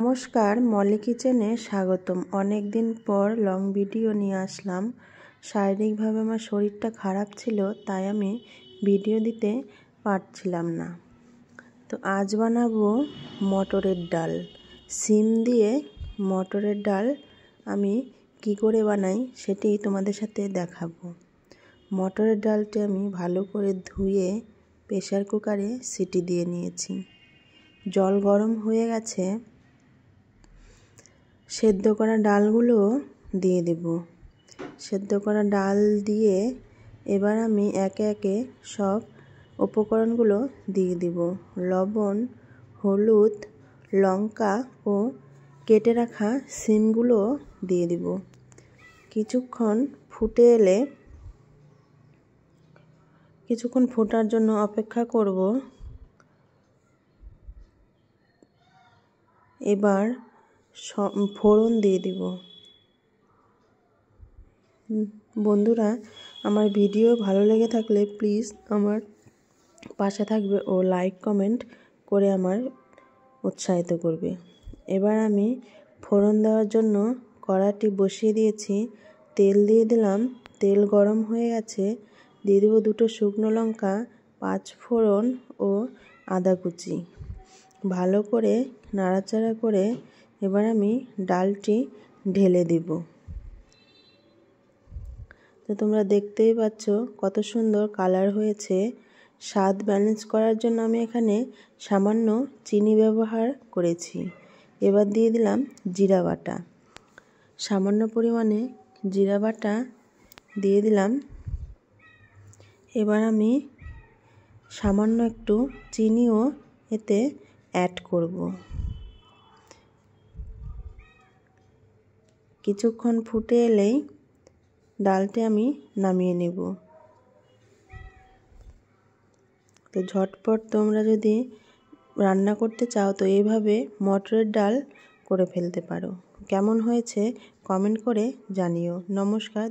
নমস্কার, মলি কিচেনে স্বাগতম। অনেক দিন পর লং ভিডিও নিয়ে আসলাম। শারীরিকভাবে আমার শরীরটা খারাপ ছিল, তাই আমি ভিডিও দিতে পারছিলাম না। তো আজ বানাবো মটরের ডাল। সিম দিয়ে মটরের ডাল আমি কি করে বানাই সেটি তোমাদের সাথে দেখাবো। মটরের ডালটি আমি ভালো করে ধুয়ে প্রেসার কুকারে সিটি দিয়ে নিয়েছি। জল গরম হয়ে গেছে, সেদ্ধ করা ডালগুলো দিয়ে দেব। সেদ্ধ করা ডাল দিয়ে এবার আমি একে একে সব উপকরণগুলো দিয়ে দেব। লবণ, হলুদ, লঙ্কা ও কেটে রাখা সিমগুলো দিয়ে দেব। কিছুক্ষণ ফোটার জন্য অপেক্ষা করব। এবার ফোড়ন দিয়ে দিব। বন্ধুরা, আমার ভিডিও ভালো লেগে থাকলে প্লিজ আমার পাশে থাকবে ও লাইক কমেন্ট করে আমার উৎসাহিত করবে। এবার আমি ফোড়ন দেওয়ার জন্য কড়াটি বসিয়ে দিয়েছি। তেল দিয়ে দিলাম। তেল গরম হয়ে গেছে। দিয়ে দেবো 2টো শুকনো লঙ্কা, 5 ফোড়ন ও আদা কুচি। ভালো করে নাড়াচাড়া করে এবার আমি ডালটি ঢেলে দিব। তো তোমরা দেখতেই পাচ্ছ কত সুন্দর কালার হয়েছে। স্বাদ ব্যালেন্স করার জন্য আমি এখানে সামান্য চিনি ব্যবহার করেছি। এবার দিয়ে দিলাম জিরা বাটা। সামান্য পরিমাণে জিরা বাটা দিয়ে দিলাম। এবার আমি সামান্য একটু চিনিও এতে অ্যাড করব। কিছুক্ষণ ফুটে এলেই ডালটি আমি নামিয়ে নেব। তো ঝটপট তোমরা যদি রান্না করতে চাও তো এইভাবে মটরের ডাল করে ফেলতে পারো। কেমন হয়েছে কমেন্ট করে জানিও। নমস্কার।